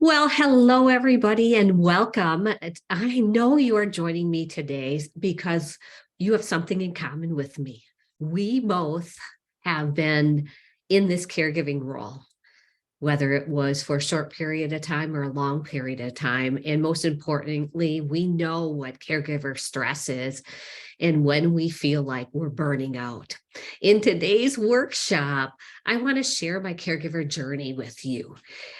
Well, hello, everybody, and welcome. I know you are joining me today because you have something in common with me. We both have been in this caregiving role, whether it was for a short period of time or a long period of time. And most importantly, we know what caregiver stress is and when we feel like we're burning out. In today's workshop, I want to share my caregiver journey with you.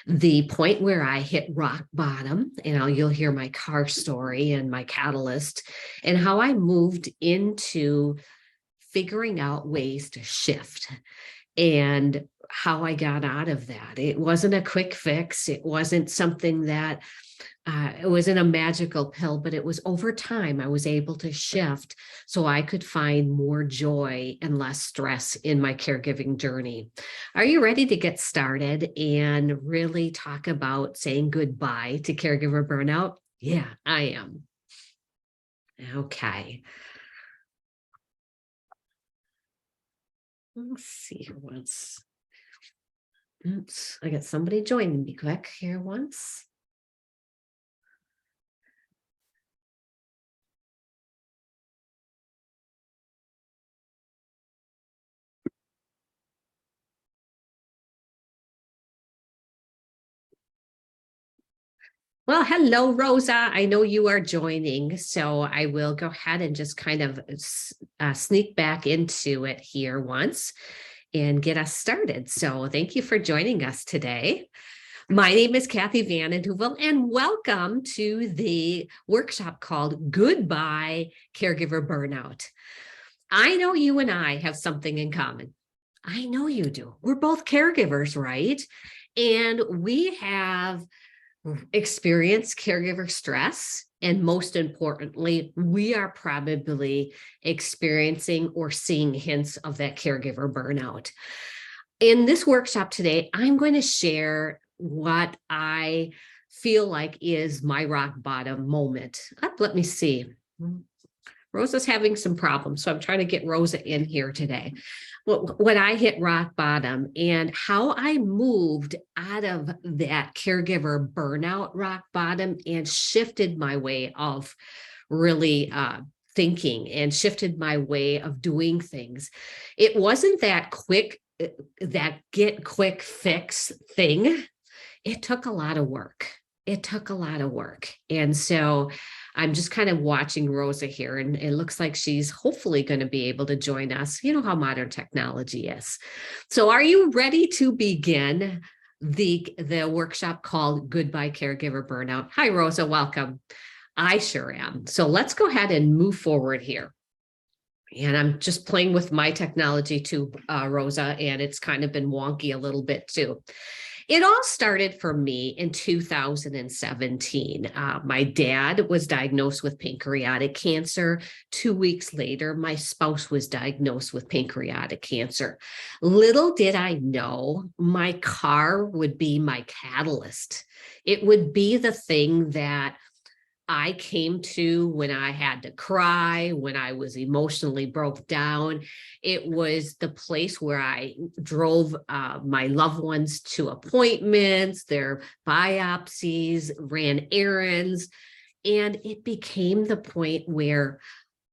The point where I hit rock bottom, and you'll hear my car story and my catalyst, and how I moved into figuring out ways to shift and how I got out of that. It wasn't a quick fix. It wasn't something that it wasn't a magical pill, but it was over time I was able to shift so I could find more joy and less stress in my caregiving journey. Are you ready to get started and really talk about saying goodbye to caregiver burnout? Yeah, I am. Okay. Let's see here once. Oops, I got somebody joining me quick here once. Well, hello, Rosa. I know you are joining, so I will go ahead and just kind of sneak back into it here once and get us started. So thank you for joining us today. My name is Kathy Van Hoovel, and welcome to the workshop called Goodbye Caregiver Burnout. I know you and I have something in common. I know you do. We're both caregivers, right? And we have experienced caregiver stress. And most importantly, we are probably experiencing or seeing hints of that caregiver burnout. In this workshop today, I'm going to share what I feel like is my rock bottom moment. Let me see. Rosa's having some problems, so I'm trying to get Rosa in here today. When I hit rock bottom and how I moved out of that caregiver burnout rock bottom and shifted my way of really thinking and shifted my way of doing things. It wasn't that get quick fix thing. It took a lot of work. It took a lot of work. And so I'm just kind of watching Rosa here, and it looks like she's hopefully going to be able to join us. You know how modern technology is. So are you ready to begin the workshop called Goodbye Caregiver Burnout? Hi, Rosa. Welcome. I sure am. So let's go ahead and move forward here. And I'm just playing with my technology too, Rosa, and it's kind of been wonky a little bit too. It all started for me in 2017. My dad was diagnosed with pancreatic cancer. 2 weeks later, my spouse was diagnosed with pancreatic cancer. Little did I know my car would be my catalyst. It would be the thing that I came to when I had to cry, when I was emotionally broke down. It was the place where I drove my loved ones to appointments, their biopsies, ran errands, and it became the point where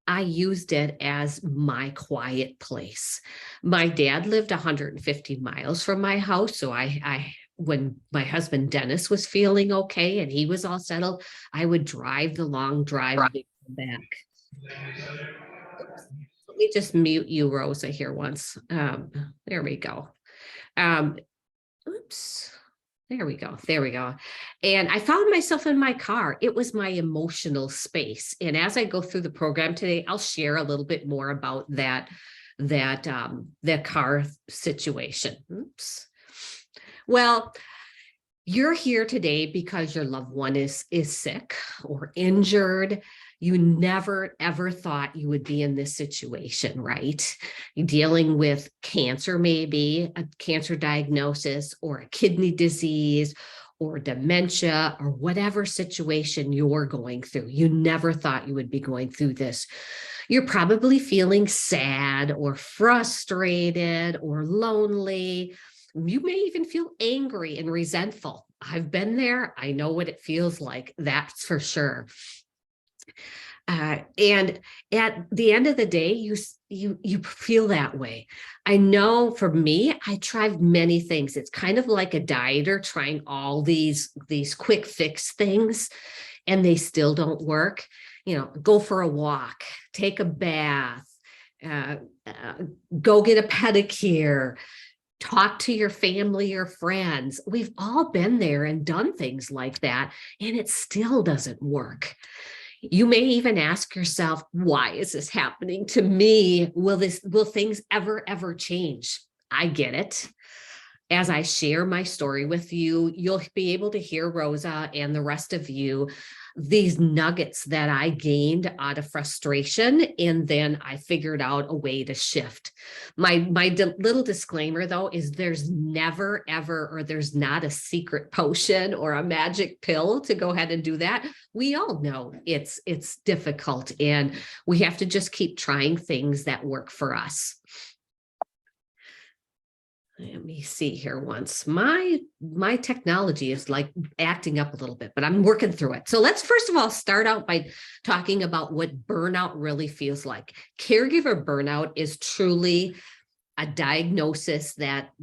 I used it as my quiet place. My dad lived 150 miles from my house, so when my husband Dennis was feeling okay and he was all settled, I would drive the long drive back. Let me just mute you, Rosa, here once. There we go. Oops. There we go. There we go. And I found myself in my car. It was my emotional space. And as I go through the program today, I'll share a little bit more about that car situation. Oops. Well, you're here today because your loved one is sick or injured. You never, ever thought you would be in this situation, right? You're dealing with cancer, maybe a cancer diagnosis or a kidney disease or dementia or whatever situation you're going through. You never thought you would be going through this. You're probably feeling sad or frustrated or lonely, You may even feel angry and resentful. I've been there. I know what it feels like. That's for sure. And at the end of the day, you feel that way. I know for me, I tried many things. It's kind of like a dieter trying all these quick fix things, and they still don't work. Go for a walk, take a bath, uh, uh, go get a pedicure, talk to your family or friends. We've all been there and done things like that, and it still doesn't work. You may even ask yourself, why is this happening to me? Will things ever change? I get it. As I share my story with you, you'll be able to hear Rosa and the rest of you, these nuggets that I gained out of frustration, and then I figured out a way to shift. My little disclaimer though is there's never ever, or there's not a secret potion or a magic pill to go ahead and do that. We all know it's difficult, and we have to just keep trying things that work for us. Let me see here once. My technology is like acting up a little bit, but I'm working through it. So let's first of all start out by talking about what burnout really feels like. Caregiver burnout is truly a diagnosis that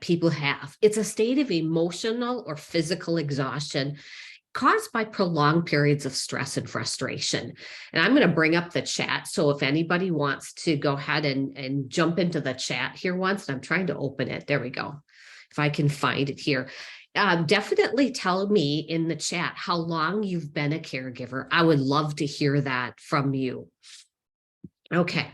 people have. It's a state of emotional or physical exhaustion caused by prolonged periods of stress and frustration. And I'm going to bring up the chat. So if anybody wants to go ahead and jump into the chat here once, I'm trying to open it. There we go. If I can find it here. Definitely tell me in the chat how long you've been a caregiver. I would love to hear that from you. Okay.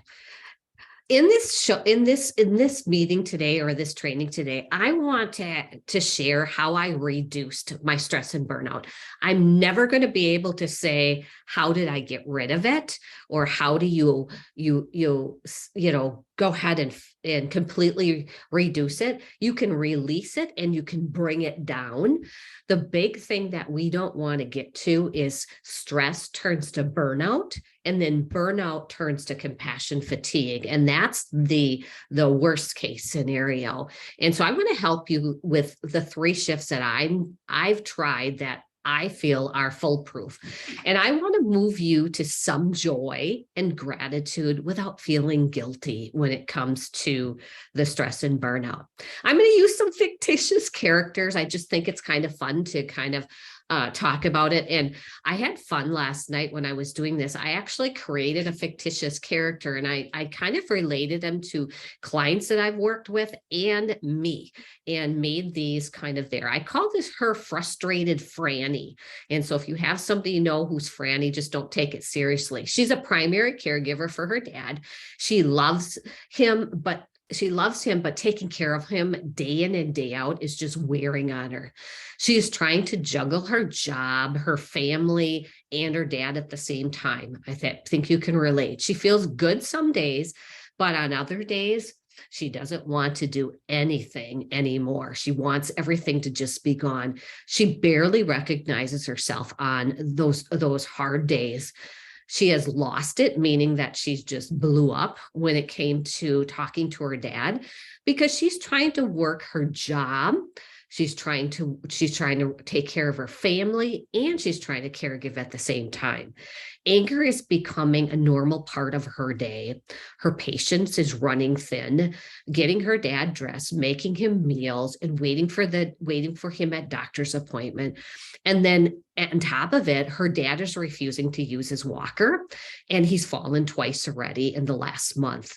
In this meeting today, or this training today, I want to share how I reduced my stress and burnout. I'm never going to be able to say, how did I get rid of it? Or how do you go ahead and completely reduce it? You can release it and you can bring it down. The big thing that we don't want to get to is stress turns to burnout, and then burnout turns to compassion fatigue. And that's the worst case scenario. And so I'm going to help you with the 3 shifts that I've tried that I feel are foolproof. And I want to move you to some joy and gratitude without feeling guilty when it comes to the stress and burnout. I'm going to use some fictitious characters. I just think it's kind of fun to kind of talk about it. And I had fun last night when I was doing this. I actually created a fictitious character, and I kind of related them to clients that I've worked with and me, and made these kind of there. I call this her frustrated Franny. And so if you have somebody you know who's Franny, just don't take it seriously. She's a primary caregiver for her dad. She loves him, but taking care of him day in and day out is just wearing on her. She is trying to juggle her job, her family, and her dad at the same time. I think you can relate. She feels good some days, but on other days, she doesn't want to do anything anymore. She wants everything to just be gone. She barely recognizes herself on those hard days. She has lost it, meaning that she's just blew up when it came to talking to her dad, because she's trying to work her job. She's trying to take care of her family, and she's trying to caregive at the same time. Anger is becoming a normal part of her day. Her patience is running thin, getting her dad dressed, making him meals, and waiting for him at doctor's appointment. And then on top of it, her dad is refusing to use his walker, and he's fallen twice already in the last month.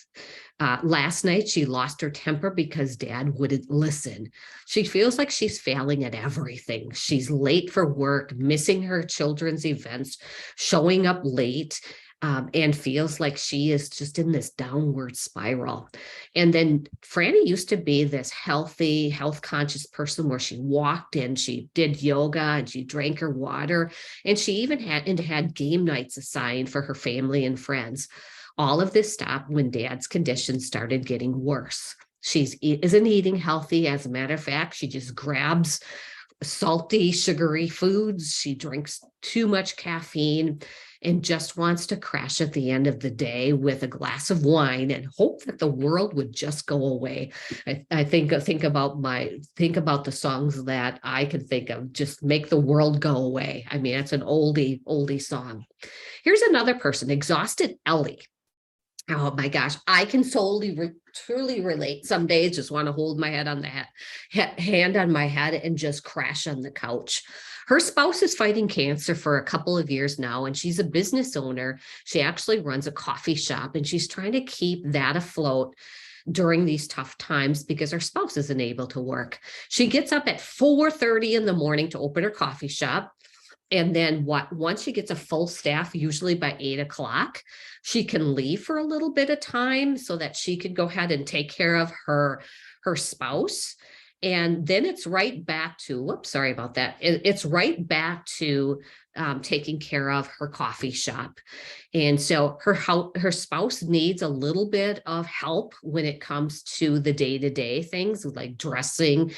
Last night, she lost her temper because dad wouldn't listen. She feels like she's failing at everything. She's late for work, missing her children's events, showing up late, and feels like she is just in this downward spiral. And then Franny used to be this healthy, health conscious person where she walked in, she did yoga, and she drank her water, and she even had game nights assigned for her family and friends. All of this stopped when dad's condition started getting worse. She isn't eating healthy. As a matter of fact, she just grabs salty, sugary foods. She drinks too much caffeine, and just wants to crash at the end of the day with a glass of wine and hope that the world would just go away. I think about the songs that I can think of, just make the world go away. I mean, it's an oldie song. Here's another person, exhausted Ellie. Oh my gosh, I can truly relate. Some days just want to hold my head on the hand on my head and just crash on the couch. Her spouse is fighting cancer for a couple of years now, and she's a business owner. She actually runs a coffee shop, and she's trying to keep that afloat during these tough times because her spouse isn't able to work. She gets up at 4:30 in the morning to open her coffee shop. And then once she gets a full staff, usually by 8 o'clock, she can leave for a little bit of time so that she could go ahead and take care of her spouse. And then it's right back to, whoops, sorry about that. It's right back to taking care of her coffee shop. And so her spouse needs a little bit of help when it comes to the day-to-day things like dressing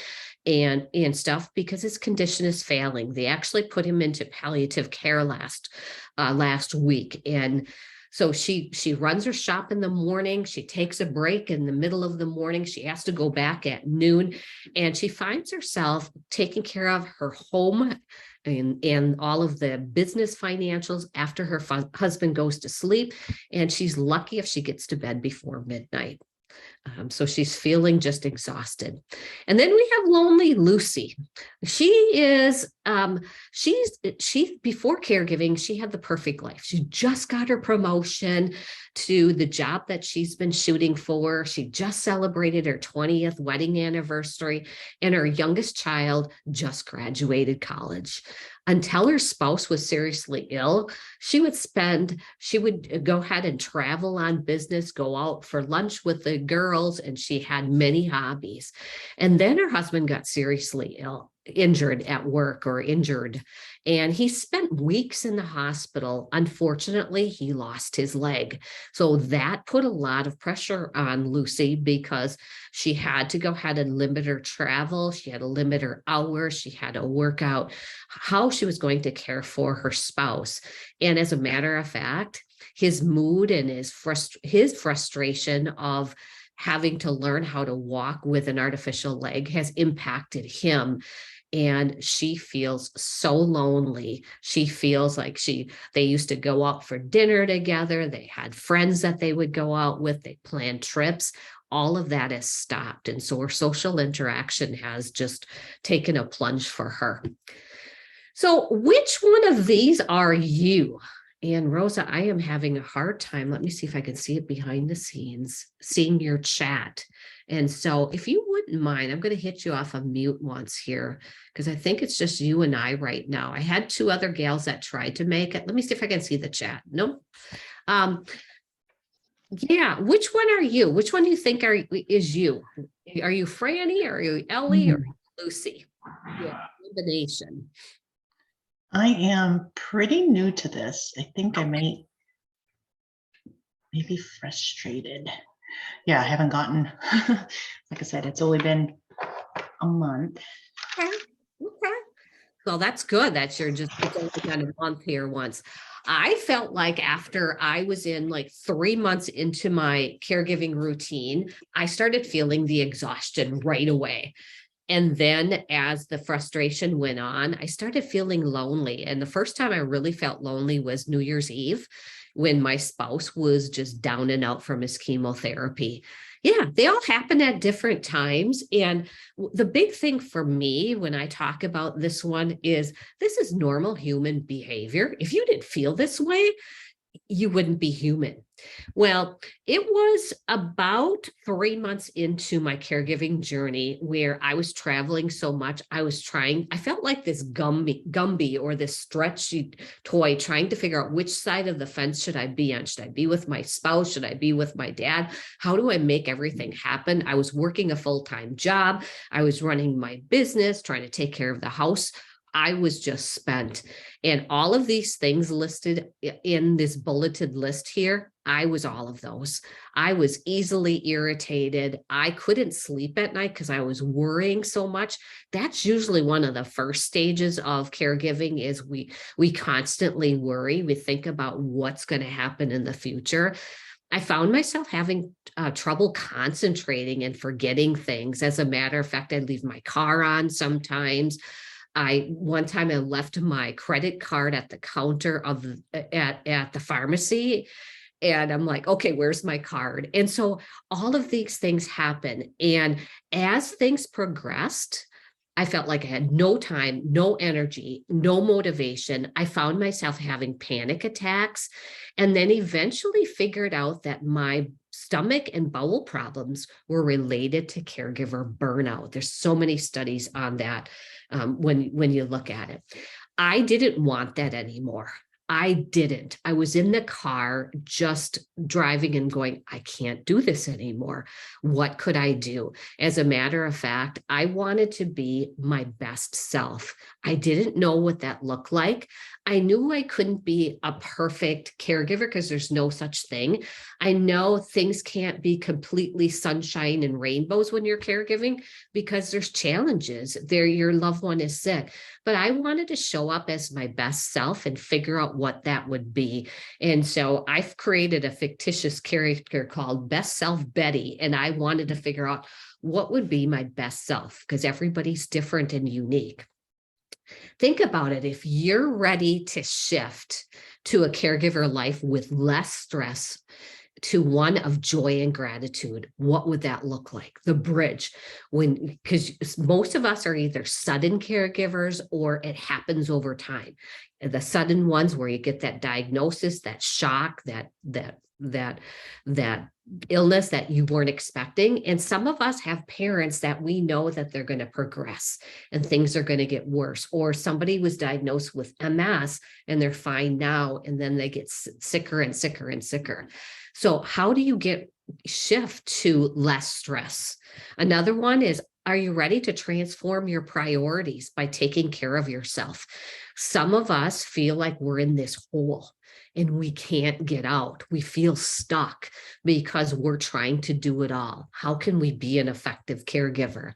and stuff, because his condition is failing. They actually put him into palliative care last week. And so she runs her shop in the morning. She takes a break in the middle of the morning. She has to go back at noon, and she finds herself taking care of her home and all of the business financials after her husband goes to sleep. And she's lucky if she gets to bed before midnight. So she's feeling just exhausted. And then we have lonely Lucy. She is, she before caregiving, she had the perfect life. She just got her promotion to the job that she's been shooting for. She just celebrated her 20th wedding anniversary, and her youngest child just graduated college. Until her spouse was seriously ill, she would go ahead and travel on business, go out for lunch with the girls, and she had many hobbies. And then her husband got seriously injured at work, and he spent weeks in the hospital. Unfortunately, he lost his leg. So that put a lot of pressure on Lucy because she had to go ahead and limit her travel. She had to limit her hours. She had to work out how she was going to care for her spouse. And as a matter of fact, his mood and his frustration of having to learn how to walk with an artificial leg has impacted him. And she feels so lonely. She feels like they used to go out for dinner together. They had friends that they would go out with. They planned trips. All of that has stopped. And so her social interaction has just taken a plunge for her. So which one of these are you? And Rosa, I am having a hard time. Let me see if I can see it behind the scenes, seeing your chat. And so if you wouldn't mind, I'm going to hit you off of mute once here, because I think it's just you and I right now. I had two other gals that tried to make it. Let me see if I can see the chat. Nope. Yeah, which one are you? Which one do you think is you? Are you Franny, or are you Ellie, or Lucy? Yeah, combination. I am pretty new to this. I think I may be frustrated. Yeah, I haven't gotten, like I said, it's only been a month. Okay. Well, that's good. It's only been a month here once. I felt like after I was in like 3 months into my caregiving routine, I started feeling the exhaustion right away. And then as the frustration went on, I started feeling lonely. And the first time I really felt lonely was New Year's Eve, when my spouse was just down and out from his chemotherapy. Yeah, they all happen at different times. And the big thing for me when I talk about this one is this is normal human behavior. If you didn't feel this way, you wouldn't be human. Well, it was about 3 months into my caregiving journey where I was traveling so much. I felt like this Gumby or this stretchy toy, trying to figure out which side of the fence should I be on. Should I be with my spouse? Should I be with my dad? How do I make everything happen? I was working a full-time job. I was running my business, trying to take care of the house. I was just spent. And all of these things listed in this bulleted list here, I was all of those. I was easily irritated. I couldn't sleep at night because I was worrying so much. That's usually one of the first stages of caregiving is we constantly worry. We think about what's going to happen in the future. I found myself having trouble concentrating and forgetting things. As a matter of fact, I'd leave my car on sometimes. One time I left my credit card at the counter of at the pharmacy, and I'm like, okay, where's my card? And so all of these things happen. And as things progressed, I felt like I had no time, no energy, no motivation. I found myself having panic attacks, and then eventually figured out that my stomach and bowel problems were related to caregiver burnout. There's so many studies on that when you look at it. I didn't want that anymore. I didn't. I was in the car just driving and going, I can't do this anymore. What could I do? As a matter of fact, I wanted to be my best self. I didn't know what that looked like. I knew I couldn't be a perfect caregiver because there's no such thing. I know things can't be completely sunshine and rainbows when you're caregiving because there's challenges. Your loved one is sick. But I wanted to show up as my best self and figure out what that would be. And so I've created a fictitious character called Best Self Betty. And I wanted to figure out what would be my best self because everybody's different and unique. Think about it. If you're ready to shift to a caregiver life with less stress, to one of joy and gratitude, what would that look like? The bridge, because most of us are either sudden caregivers or it happens over time. The sudden ones where you get that diagnosis, that shock, that illness that you weren't expecting. And some of us have parents that we know that they're going to progress and things are going to get worse, or somebody was diagnosed with MS and they're fine now, and then they get sicker and sicker and sicker. So how do you shift to less stress? Another one is, are you ready to transform your priorities by taking care of yourself? Some of us feel like we're in this hole and we can't get out. We feel stuck because we're trying to do it all. How can we be an effective caregiver?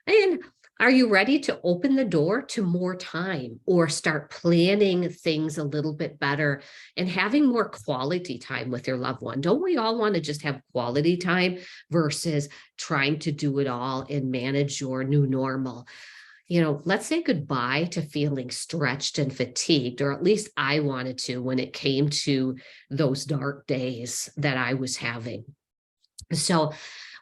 And are you ready to open the door to more time or start planning things a little bit better and having more quality time with your loved one? Don't we all want to just have quality time versus trying to do it all and manage your new normal? Let's say goodbye to feeling stretched and fatigued, or at least I wanted to when it came to those dark days that I was having. So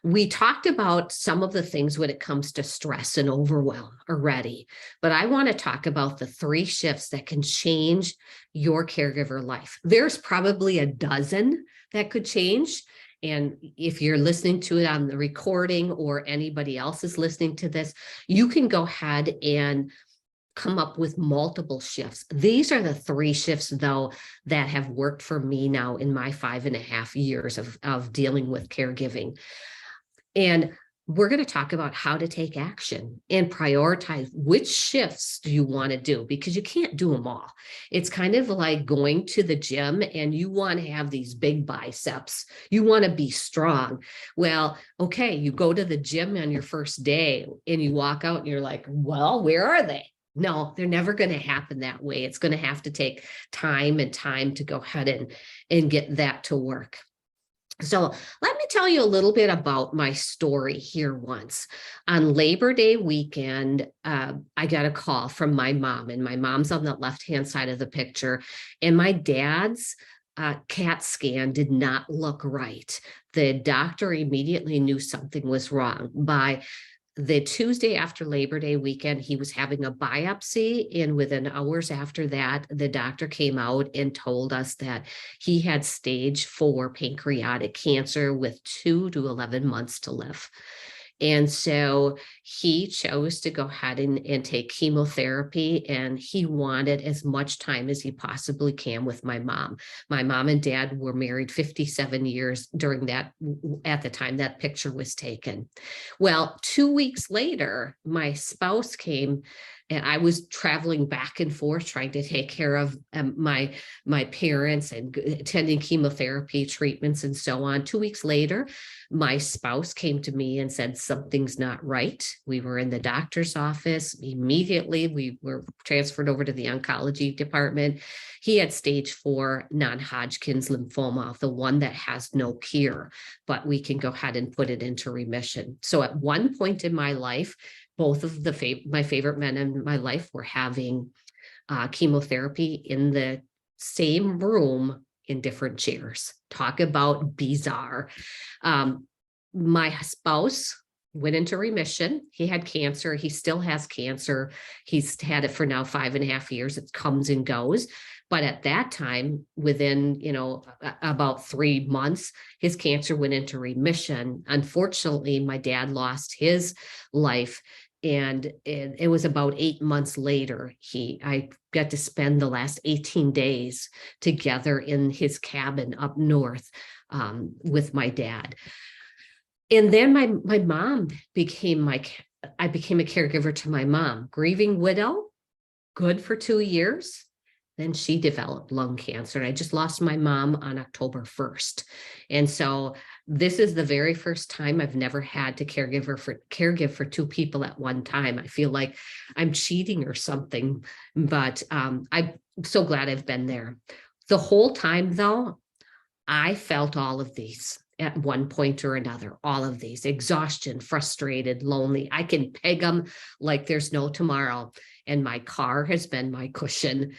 we talked about some of the things when it comes to stress and overwhelm already, but I want to talk about the 3 shifts that can change your caregiver life. There's probably a dozen that could change. And if you're listening to it on the recording or anybody else is listening to this, you can go ahead and come up with multiple shifts. These are the 3 shifts, though, that have worked for me now in my 5.5 years of dealing with caregiving. And we're going to talk about how to take action and prioritize which shifts do you want to do, because you can't do them all. It's kind of like going to the gym and you want to have these big biceps. You want to be strong. Well, okay, you go to the gym on your first day and you walk out and you're like, well, where are they? No, they're never going to happen that way. It's going to have to take time to go ahead and get that to work. So let me tell you a little bit about my story here. Once on Labor Day weekend, I got a call from my mom, and my mom's on the left-hand side of the picture, and my dad's CAT scan did not look right. The doctor immediately knew something was wrong. By the Tuesday after Labor Day weekend, he was having a biopsy, and within hours after that, the doctor came out and told us that he had stage 4 pancreatic cancer with 2 to 11 months to live. And so he chose to go ahead and take chemotherapy, and he wanted as much time as he possibly can with my mom. My mom and dad were married 57 years during that, at the time that picture was taken. Well, 2 weeks later, my spouse came And I was traveling back and forth trying to take care of my parents and attending chemotherapy treatments and so on. 2 weeks later, my spouse came to me and said, something's not right. We were in the doctor's office. Immediately, we were transferred over to the oncology department. He had stage 4 non-Hodgkin's lymphoma, the one that has no cure, but we can go ahead and put it into remission. So at one point in my life, both of my favorite men in my life were having chemotherapy in the same room in different chairs. Talk about bizarre. My spouse went into remission. He had cancer. He still has cancer. He's had it for now 5.5 years. It comes and goes. But at that time, within, about 3 months, his cancer went into remission. Unfortunately, my dad lost his life. And it was about 8 months later, I got to spend the last 18 days together in his cabin up north with my dad. And then my mom I became a caregiver to my mom, grieving widow, good for 2 years. Then she developed lung cancer. And I just lost my mom on October 1st. And so this is the very first time I've never had to caregive for 2 people at one time. I feel like I'm cheating or something, but I'm so glad I've been there. The whole time, though, I felt all of these at one point or another, all of these: exhaustion, frustrated, lonely. I can peg them like there's no tomorrow. And my car has been my cushion.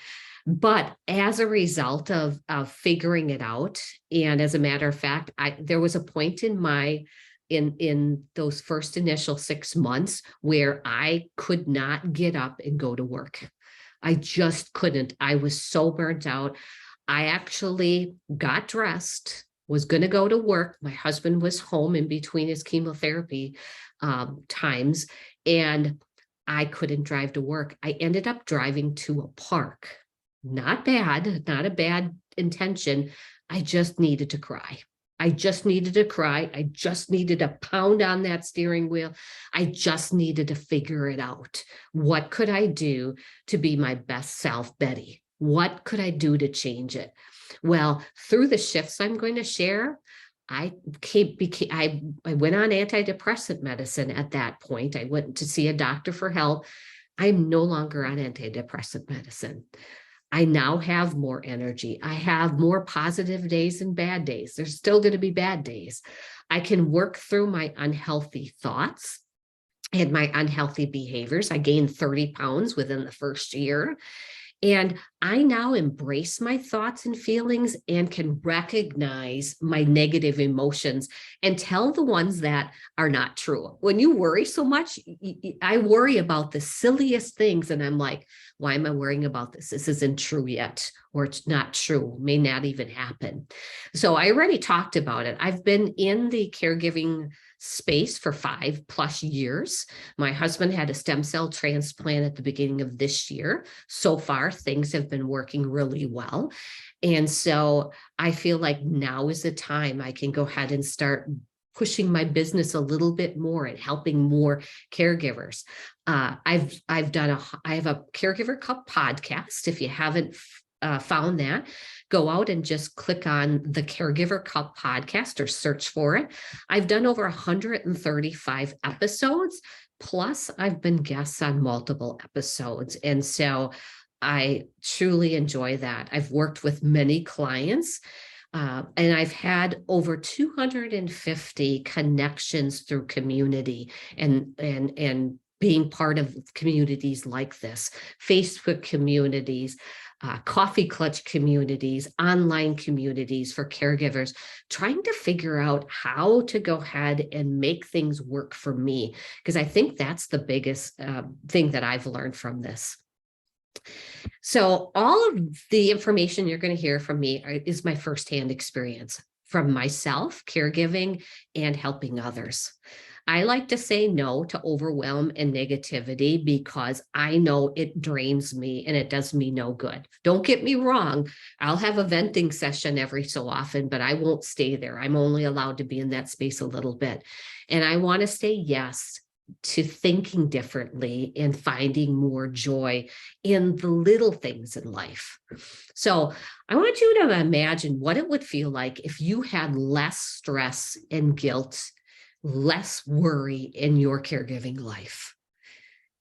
But as a result of figuring it out, and as a matter of fact, there was a point in those first initial 6 months where I could not get up and go to work. I just couldn't. I was so burnt out. I actually got dressed, was going to go to work. My husband was home in between his chemotherapy times, and I couldn't drive to work. I ended up driving to a park. Not bad, not a bad intention. I just needed to cry. I just needed to cry. I just needed to pound on that steering wheel. I just needed to figure it out. What could I do to be my best self, Betty? What could I do to change it? Well, through the shifts I'm going to share, I went on antidepressant medicine at that point. I went to see a doctor for help. I'm no longer on antidepressant medicine. I now have more energy. I have more positive days and bad days. There's still going to be bad days. I can work through my unhealthy thoughts and my unhealthy behaviors. I gained 30 pounds within the first year. And I now embrace my thoughts and feelings and can recognize my negative emotions and tell the ones that are not true. When you worry so much, I worry about the silliest things. And I'm like, why am I worrying about this? This isn't true yet, or it's not true, may not even happen. So I already talked about it. I've been in the caregiving space for 5+ years. My husband had a stem cell transplant at the beginning of this year. So far, things have been working really well. And so I feel like now is the time I can go ahead and start pushing my business a little bit more and helping more caregivers. I have a Caregiver Cup podcast. If you haven't found that, go out and just click on the Caregiver Cup podcast or search for it. I've done over 135 episodes, plus I've been guests on multiple episodes. And so I truly enjoy that. I've worked with many clients, and I've had over 250 connections through community and being part of communities like this, Facebook communities, coffee clutch communities, online communities for caregivers, trying to figure out how to go ahead and make things work for me, because I think that's the biggest thing that I've learned from this. So all of the information you're going to hear from me is my firsthand experience from myself, caregiving, and helping others. I like to say no to overwhelm and negativity because I know it drains me and it does me no good. Don't get me wrong. I'll have a venting session every so often, but I won't stay there. I'm only allowed to be in that space a little bit. And I want to say yes, to thinking differently and finding more joy in the little things in life. So I want you to imagine what it would feel like if you had less stress and guilt, less worry in your caregiving life.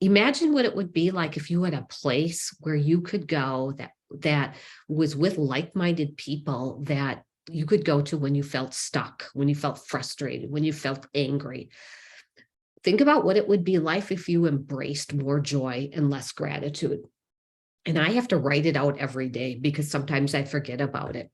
Imagine what it would be like if you had a place where you could go that was with like-minded people that you could go to when you felt stuck, when you felt frustrated, when you felt angry. Think about what it would be like if you embraced more joy and less gratitude. And I have to write it out every day because sometimes I forget about it.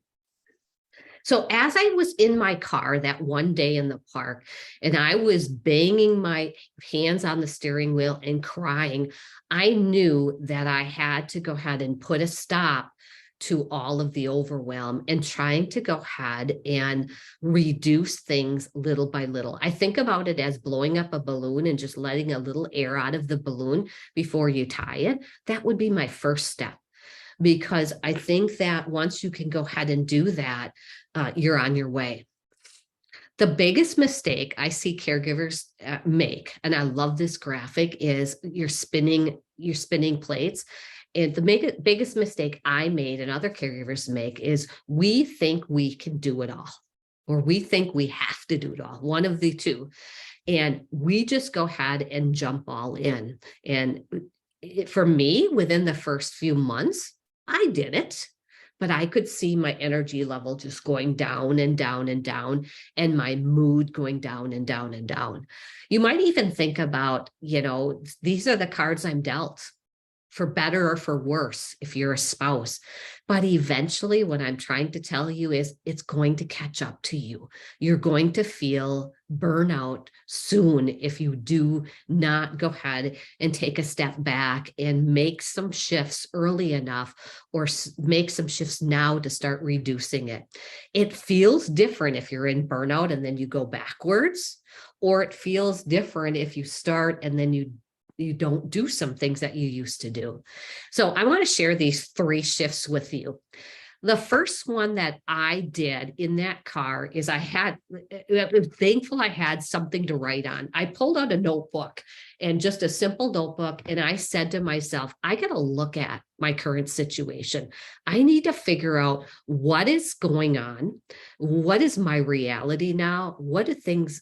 So as I was in my car that one day in the park, and I was banging my hands on the steering wheel and crying, I knew that I had to go ahead and put a stop to all of the overwhelm and trying to go ahead and reduce things little by little. I think about it as blowing up a balloon and just letting a little air out of the balloon before you tie it. That would be my first step, because I think that once you can go ahead and do that, you're on your way. The biggest mistake I see caregivers make, and I love this graphic, is you're spinning plates. And the biggest mistake I made and other caregivers make is we think we can do it all, or we think we have to do it all, one of the two. And we just go ahead and jump all in. And for me, within the first few months, I did it, but I could see my energy level just going down and down and down, and my mood going down and down and down. You might even think about, these are the cards I'm dealt, for better or for worse, if you're a spouse. But eventually, what I'm trying to tell you is it's going to catch up to you. You're going to feel burnout soon if you do not go ahead and take a step back and make some shifts early enough, or make some shifts now to start reducing it. It feels different if you're in burnout and then you go backwards, or it feels different if you start and then you don't do some things that you used to do. So I want to share these 3 shifts with you. The first one that I did in that car is I was thankful I had something to write on. I pulled out a notebook, and just a simple notebook, and I said to myself, I got to look at my current situation. I need to figure out what is going on. What is my reality now? What do things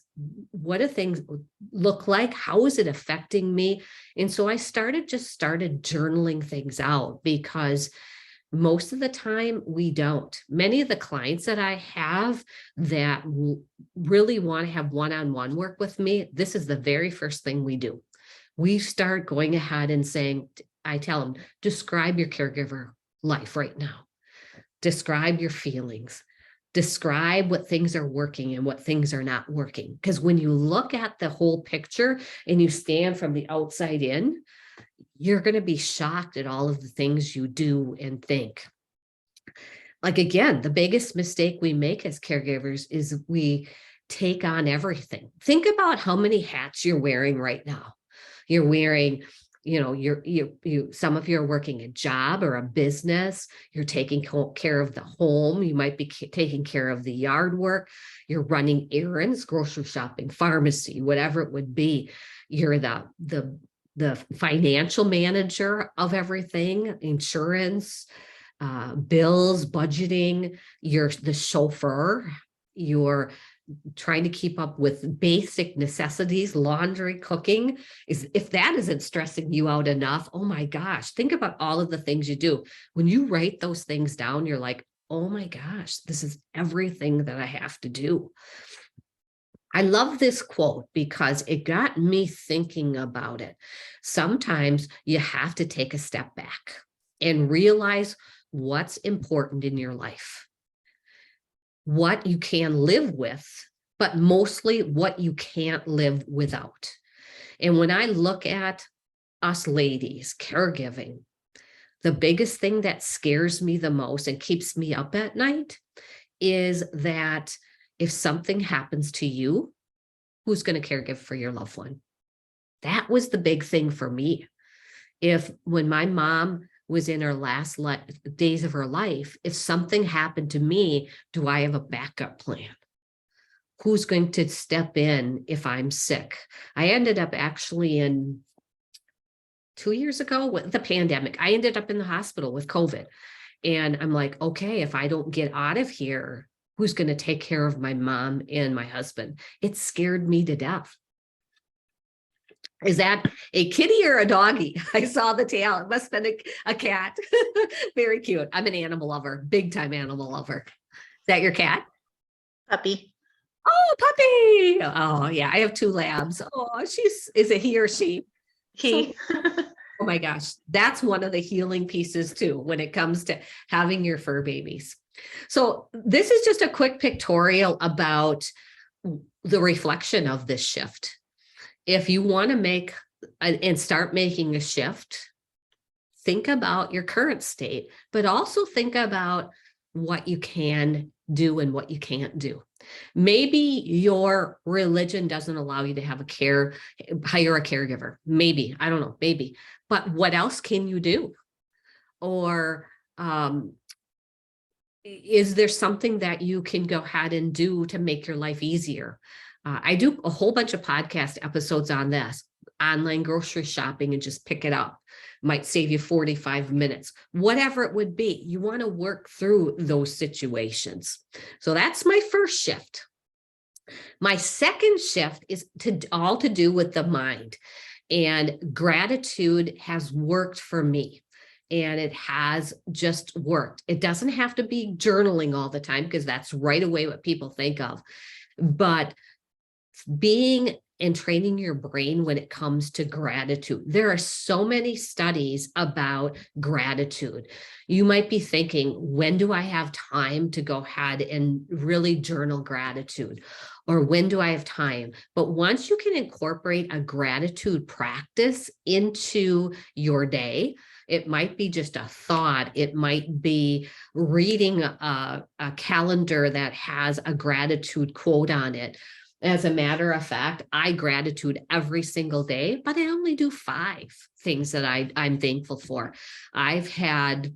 look like? How is it affecting me? And so I started journaling things out, because most of the time we don't. Many of the clients that I have that really want to have one-on-one work with me, this is the very first thing we do. We start going ahead and saying, I tell them, describe your caregiver life right now. Describe your feelings. Describe what things are working and what things are not working. Because when you look at the whole picture and you stand from the outside in, you're going to be shocked at all of the things you do and think. Like, again, the biggest mistake we make as caregivers is we take on everything. Think about how many hats you're wearing right now. You're wearing, some of you are working a job or a business. You're taking care of the home. You might be taking care of the yard work. You're running errands, grocery shopping, pharmacy, whatever it would be. You're the financial manager of everything, insurance, bills, budgeting. You're the chauffeur. You're trying to keep up with basic necessities, laundry, cooking. If that isn't stressing you out enough, oh my gosh, think about all of the things you do. When you write those things down, you're like, oh my gosh, this is everything that I have to do. I love this quote because it got me thinking about it. Sometimes you have to take a step back and realize what's important in your life, what you can live with, but mostly what you can't live without. And when I look at us ladies, caregiving, the biggest thing that scares me the most and keeps me up at night is that if something happens to you, who's going to caregive for your loved one? That was the big thing for me. When my mom was in her last days of her life, if something happened to me, do I have a backup plan? who's going to step in if I'm sick? I ended up actually in 2 years ago with the pandemic, I ended up in the hospital with COVID. And I'm like, okay, if I don't get out of here, who's going to take care of my mom and my husband? It scared me to death. Is that a kitty or a doggy? I saw the tail. It must have been a cat. Very cute. I'm an animal lover, big time animal lover. Is that your cat? Puppy. Oh, puppy. Oh, yeah. I have 2 labs. Oh, is it he or she? So, He. oh my gosh, that's one of the healing pieces too, when it comes to having your fur babies. So this is just a quick pictorial about the reflection of this shift. If you want to make and start making a shift, think about your current state, but also think about what you can do and what you can't do. Maybe your religion doesn't allow you to have hire a caregiver. Maybe, I don't know, maybe, but what else can you do? Or is there something that you can go ahead and do to make your life easier? I do a whole bunch of podcast episodes on this, online grocery shopping, and just pick it up. Might save you 45 minutes, whatever it would be. You want to work through those situations. So that's my first shift. My second shift is all to do with the mind, and gratitude has worked for me. And it has just worked. It doesn't have to be journaling all the time, because that's right away what people think of. But being and training your brain when it comes to gratitude. There are so many studies about gratitude. You might be thinking, when do I have time to go ahead and really journal gratitude? Or when do I have time? But once you can incorporate a gratitude practice into your day, it might be just a thought. It might be reading a calendar that has a gratitude quote on it. As a matter of fact, I gratitude every single day, but I only do 5 things that I'm thankful for. I think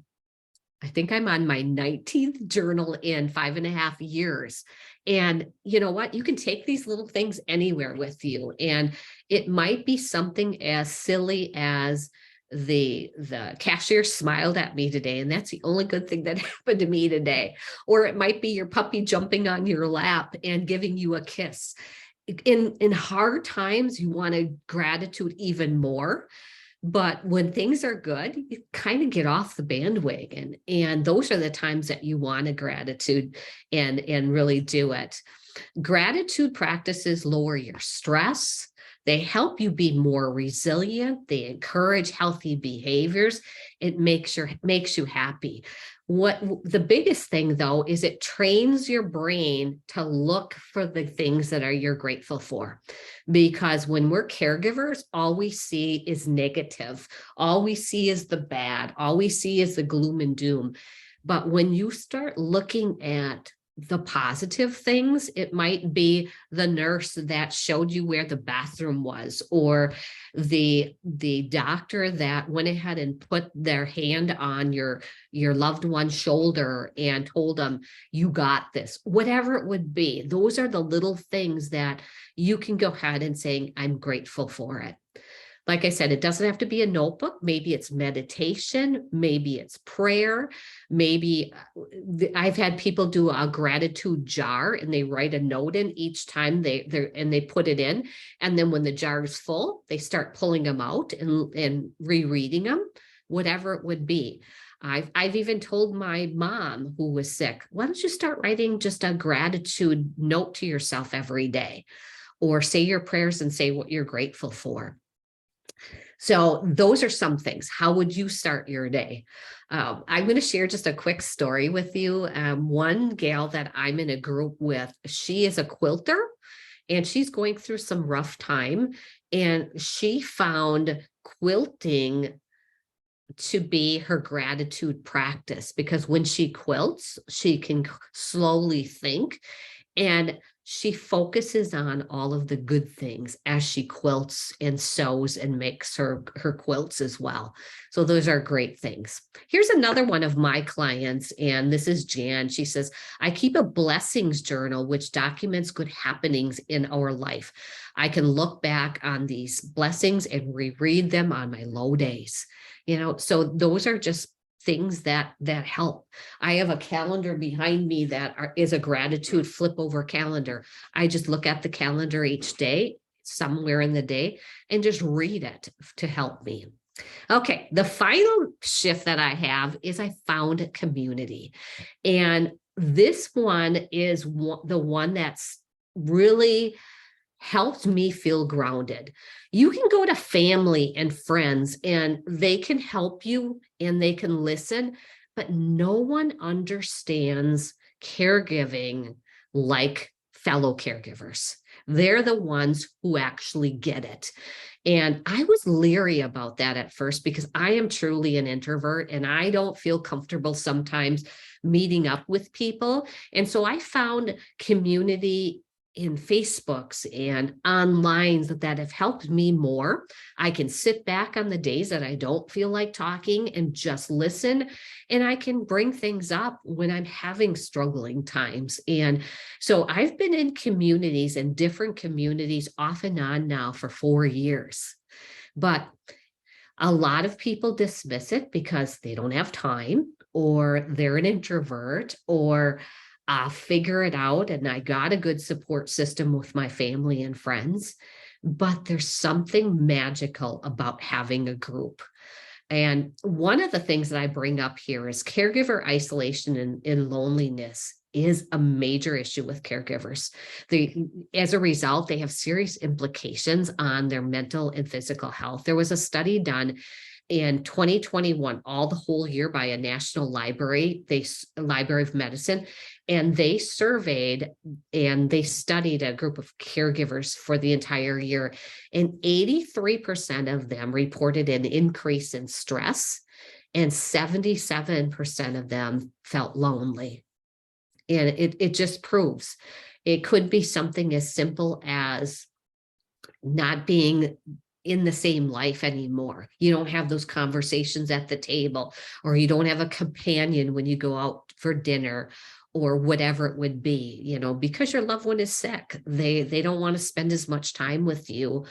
I'm on my 19th journal in 5.5 years. And you know what? You can take these little things anywhere with you. And it might be something as silly as the cashier smiled at me today, and that's the only good thing that happened to me today. Or it might be your puppy jumping on your lap and giving you a kiss. In hard times, you want to gratitude even more. But when things are good, you kind of get off the bandwagon. And those are the times that you want to gratitude and really do it. Gratitude practices lower your stress. They help you be more resilient. They encourage healthy behaviors. It makes you happy. What the biggest thing though is it trains your brain to look for the things that you're grateful for. Because when we're caregivers, all we see is negative. All we see is the bad. All we see is the gloom and doom. But when you start looking at the positive things, it might be the nurse that showed you where the bathroom was, or the doctor that went ahead and put their hand on your loved one's shoulder and told them, you got this. Whatever it would be, those are the little things that you can go ahead and say, I'm grateful for it. Like I said, it doesn't have to be a notebook. Maybe it's meditation. Maybe it's prayer. Maybe I've had people do a gratitude jar, and they write a note in each time they put it in. And then when the jar is full, they start pulling them out and rereading them, whatever it would be. I've even told my mom, who was sick, why don't you start writing just a gratitude note to yourself every day, or say your prayers and say what you're grateful for. So those are some things. How would you start your day? I'm going to share just a quick story with you. One gal that I'm in a group with, she is a quilter, and she's going through some rough time. And she found quilting to be her gratitude practice, because when she quilts, she can slowly think. And she focuses on all of the good things as she quilts and sews and makes her quilts as well. So those are great things. Here's another one of my clients, and this is Jan. She says, I keep a blessings journal which documents good happenings in our life. I can look back on these blessings and reread them on my low days. So those are just things that help. I have a calendar behind me that is a gratitude flip over calendar. I just look at the calendar each day, somewhere in the day, and just read it to help me. Okay, the final shift that I have is I found community. And this one is the one that's really helped me feel grounded. You can go to family and friends and they can help you and they can listen, but no one understands caregiving like fellow caregivers. They're the ones who actually get it. And I was leery about that at first because I am truly an introvert and I don't feel comfortable sometimes meeting up with people. And so I found community in Facebooks and online that have helped me more. I can sit back on the days that I don't feel like talking and just listen. And I can bring things up when I'm having struggling times. And so I've been in communities and different communities off and on now for 4 years. But a lot of people dismiss it because they don't have time, or they're an introvert, or I'll figure it out. And I got a good support system with my family and friends, but there's something magical about having a group. And one of the things that I bring up here is caregiver isolation and loneliness is a major issue with caregivers. As a result, they have serious implications on their mental and physical health. There was a study done in 2021, all the whole year by a national library, Library of Medicine, and they surveyed and they studied a group of caregivers for the entire year. And 83% of them reported an increase in stress, and 77% of them felt lonely. And it just proves it could be something as simple as not being in the same life anymore. You don't have those conversations at the table, or you don't have a companion when you go out for dinner, or whatever it would be, because your loved one is sick. They don't want to spend as much time with you,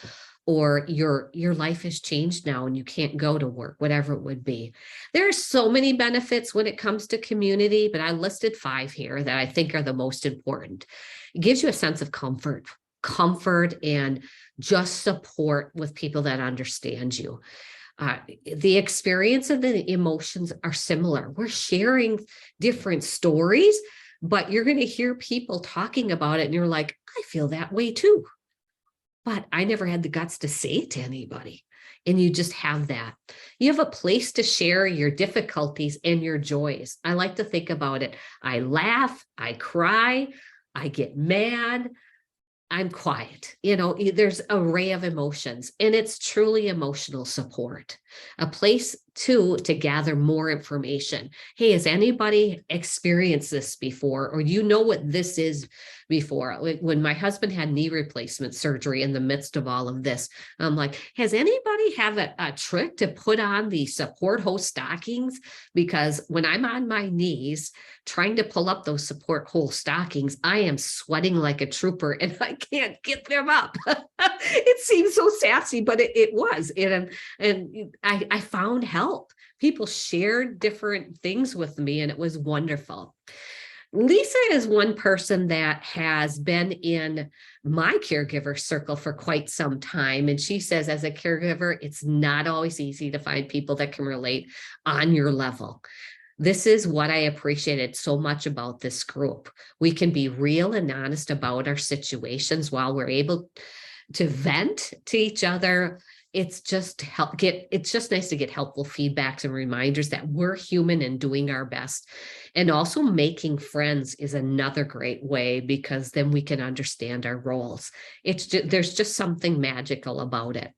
or your life has changed now and you can't go to work, whatever it would be. There are so many benefits when it comes to community, but I listed 5 here that I think are the most important. It gives you a sense of comfort and just support with people that understand you. The experience and the emotions are similar. We're sharing different stories, but you're going to hear people talking about it and you're like, I feel that way too. But I never had the guts to say it to anybody. And you just have that. You have a place to share your difficulties and your joys. I like to think about it. I laugh, I cry, I get mad, I'm quiet. There's an array of emotions, and it's truly emotional support. A place to gather more information. Hey, has anybody experienced this before? Or what this is before? When my husband had knee replacement surgery in the midst of all of this, I'm like, has anybody have a trick to put on the support hose stockings? Because when I'm on my knees trying to pull up those support hole stockings, I am sweating like a trooper and I can't get them up. It seems so sassy, but it was. And I found help. People shared different things with me, and it was wonderful. Lisa is one person that has been in my caregiver circle for quite some time. And she says, as a caregiver, it's not always easy to find people that can relate on your level. This is what I appreciated so much about this group. We can be real and honest about our situations while we're able to vent to each other. It's just nice to get helpful feedbacks and reminders that we're human and doing our best. And also making friends is another great way, because then we can understand our roles. There's just something magical about it.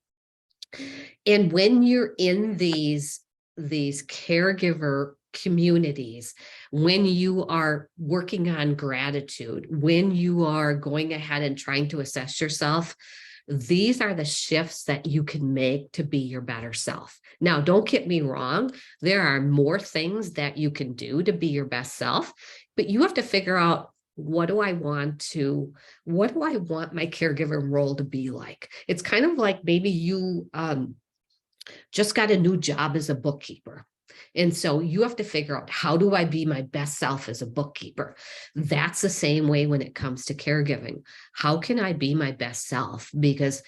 And when you're in these caregiver communities, when you are working on gratitude, when you are going ahead and trying to assess yourself, these are the shifts that you can make to be your better self. Now, don't get me wrong. There are more things that you can do to be your best self, but you have to figure out, what do I want my caregiver role to be like? It's kind of like maybe you just got a new job as a bookkeeper. And so you have to figure out, how do I be my best self as a bookkeeper? That's the same way when it comes to caregiving. How can I be my best self? Because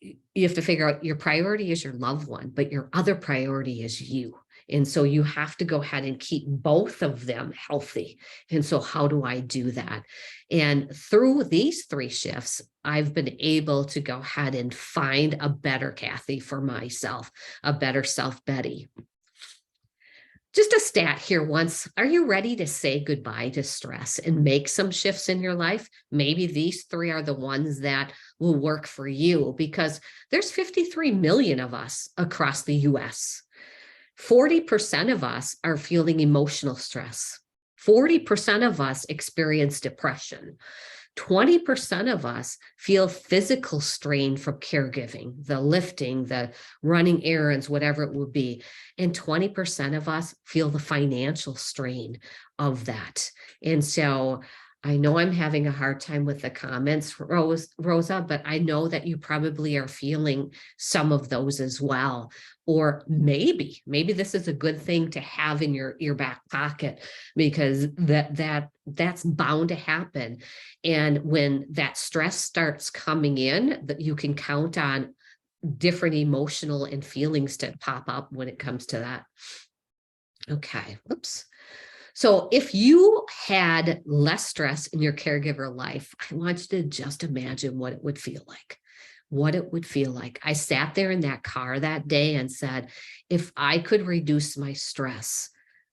you have to figure out, your priority is your loved one, but your other priority is you. And so you have to go ahead and keep both of them healthy. And so how do I do that? And through these 3 shifts, I've been able to go ahead and find a better Kathy for myself, a better self Betty. Just a stat here once. Are you ready to say goodbye to stress and make some shifts in your life? Maybe these 3 are the ones that will work for you, because there's 53 million of us across the US. 40% of us are feeling emotional stress. 40% of us experience depression. 20% of us feel physical strain from caregiving, the lifting, the running errands, whatever it would be. And 20% of us feel the financial strain of that. And so I know I'm having a hard time with the comments, Rosa, but I know that you probably are feeling some of those as well. Or maybe this is a good thing to have in your back pocket, because that's bound to happen. And when that stress starts coming in, that you can count on different emotional and feelings to pop up when it comes to that. Okay, oops. So if you had less stress in your caregiver life, I want you to just imagine what it would feel like. What it would feel like. I sat there in that car that day and said, if I could reduce my stress,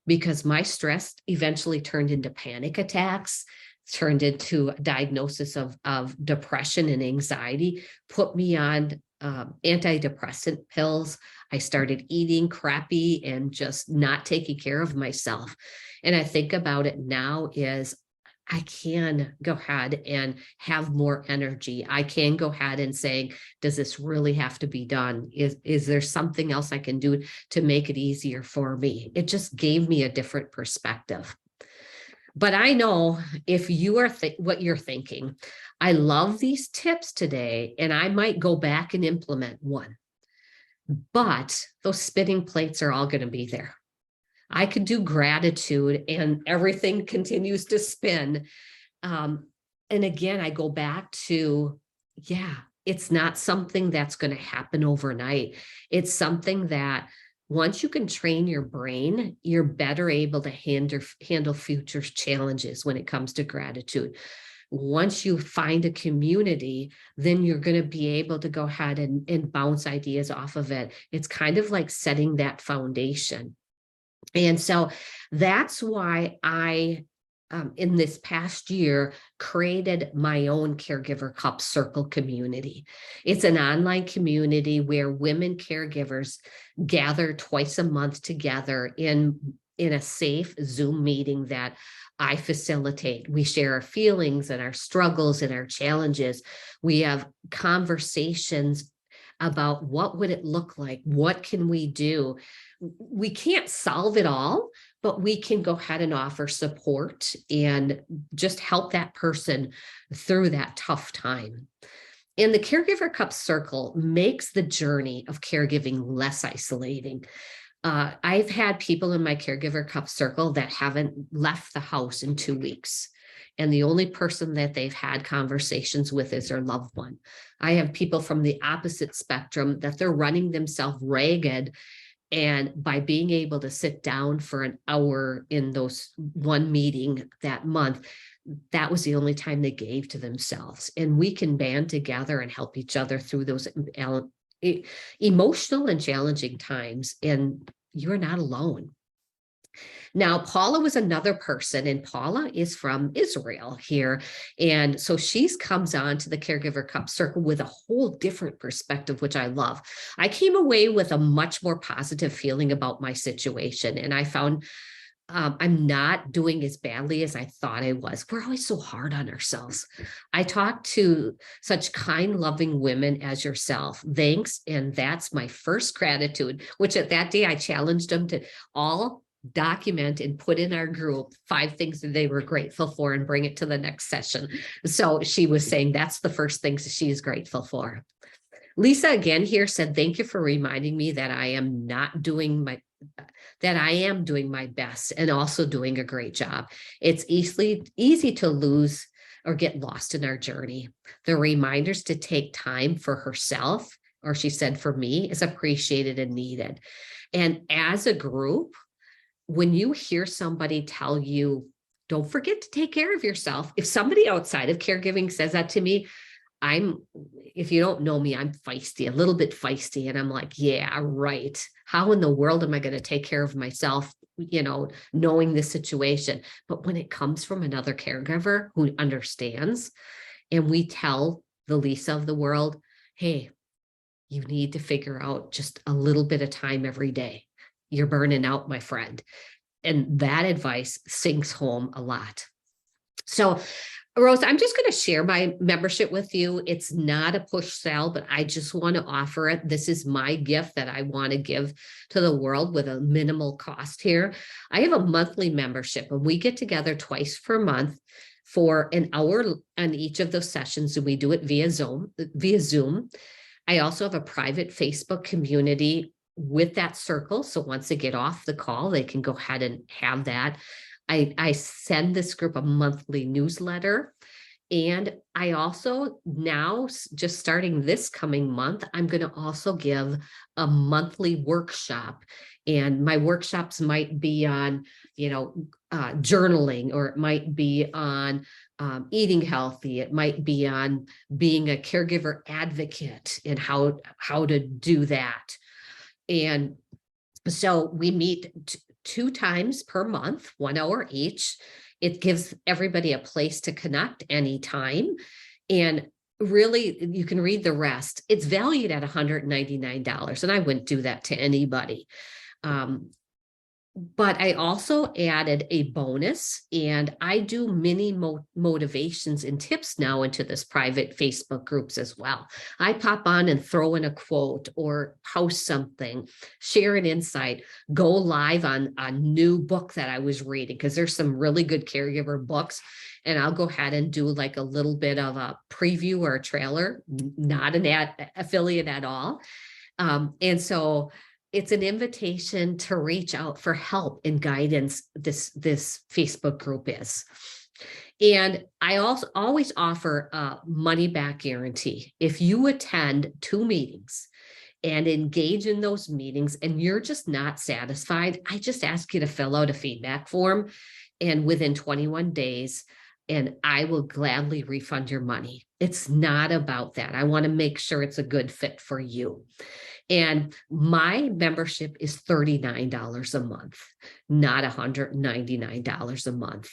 because my stress eventually turned into panic attacks, turned into a diagnosis of depression and anxiety, put me on antidepressant pills. I started eating crappy and just not taking care of myself. And I think about it now is, I can go ahead and have more energy. I can go ahead and say, does this really have to be done? Is there something else I can do to make it easier for me? It just gave me a different perspective. But I know if you are what you're thinking, I love these tips today, and I might go back and implement one. But those spinning plates are all going to be there. I could do gratitude and everything continues to spin. And again, I go back to, it's not something that's going to happen overnight. It's something that once you can train your brain, you're better able to handle future challenges when it comes to gratitude. Once you find a community, then you're going to be able to go ahead and bounce ideas off of it. It's kind of like setting that foundation. And so that's why I, in this past year, created my own Caregiver Cup Circle community. It's an online community where women caregivers gather twice a month together in a safe Zoom meeting that I facilitate. We share our feelings and our struggles and our challenges. We have conversations about what would it look like? What can we do? We can't solve it all, but we can go ahead and offer support and just help that person through that tough time. And the Caregiver Cup Circle makes the journey of caregiving less isolating. I've had people in my Caregiver Cup Circle that haven't left the house in 2 weeks. And the only person that they've had conversations with is their loved one. I have people from the opposite spectrum that they're running themselves ragged. And by being able to sit down for an hour in those one meeting that month, that was the only time they gave to themselves. And we can band together and help each other through those emotional and challenging times. And you're not alone. Now, Paula was another person, and Paula is from Israel here. And so she's comes on to the Caregiver Cup Circle with a whole different perspective, which I love. I came away with a much more positive feeling about my situation, and I found I'm not doing as badly as I thought I was. We're always so hard on ourselves. I talked to such kind, loving women as yourself. Thanks. And that's my first gratitude, which at that day I challenged them to all document and put in our group 5 things that they were grateful for and bring it to the next session. So she was saying that's the first things she is grateful for. Lisa again here said, thank you for reminding me that I am doing my best and also doing a great job. It's easy to lose or get lost in our journey. The reminders to take time for herself, or she said for me, is appreciated and needed. And as a group, when you hear somebody tell you, don't forget to take care of yourself, if somebody outside of caregiving says that to me, if you don't know me, I'm feisty, a little bit feisty. And I'm like, yeah, right. How in the world am I going to take care of myself, knowing this situation? But when it comes from another caregiver who understands, and we tell the Lisa of the world, hey, you need to figure out just a little bit of time every day. You're burning out, my friend. And that advice sinks home a lot. So Rose, I'm just going to share my membership with you. It's not a push sell, but I just want to offer it. This is my gift that I want to give to the world with a minimal cost here. I have a monthly membership, and we get together twice per month for an hour on each of those sessions, and we do it via Zoom. I also have a private Facebook community with that circle. So once they get off the call, they can go ahead and have that. I send this group a monthly newsletter. And I also now, just starting this coming month, I'm going to also give a monthly workshop. And my workshops might be on, journaling, or it might be on eating healthy. It might be on being a caregiver advocate and how to do that. And so we meet 2 times per month, 1 hour each. It gives everybody a place to connect anytime. And really, you can read the rest. It's valued at $199, and I wouldn't do that to anybody. But I also added a bonus, and I do mini motivations and tips now into this private Facebook groups as well. I pop on and throw in a quote or post something, share an insight, go live on a new book that I was reading, because there's some really good caregiver books. And I'll go ahead and do like a little bit of a preview or a trailer, not an affiliate at all. And so it's an invitation to reach out for help and guidance. This Facebook group is. And I also always offer a money back guarantee. If you attend 2 meetings and engage in those meetings and you're just not satisfied, I just ask you to fill out a feedback form, and within 21 days, and I will gladly refund your money. It's not about that. I want to make sure it's a good fit for you. And my membership is $39 a month, not $199 a month.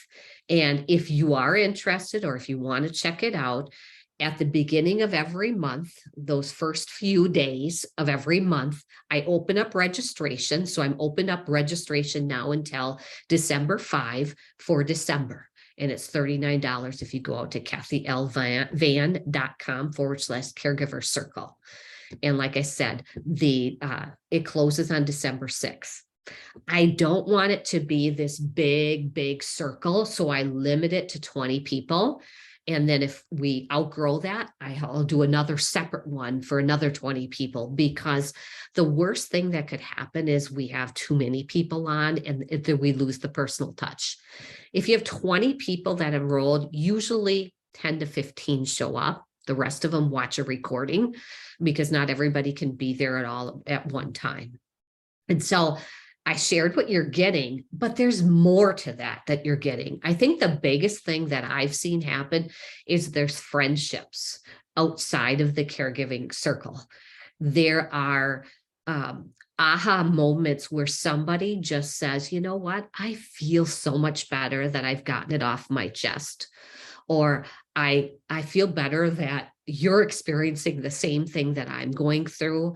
And if you are interested, or if you want to check it out, at the beginning of every month, those first few days of every month, I open up registration. So I'm open up registration now until December 5 for December. And it's $39 if you go out to kathylvan.com/caregiver circle. And like I said, it closes on December 6th. I don't want it to be this big circle, so I limit it to 20 people. And then if we outgrow that, I'll do another separate one for another 20 people, because the worst thing that could happen is we have too many people on and then we lose the personal touch. If you have 20 people that enrolled, usually 10 to 15 show up. The rest of them watch a recording, because not everybody can be there at all at one time. And so I shared what you're getting, but there's more to that you're getting. I think the biggest thing that I've seen happen is there's friendships outside of the caregiving circle. There are aha moments where somebody just says, you know what, I feel so much better that I've gotten it off my chest. Or I feel better that you're experiencing the same thing that I'm going through.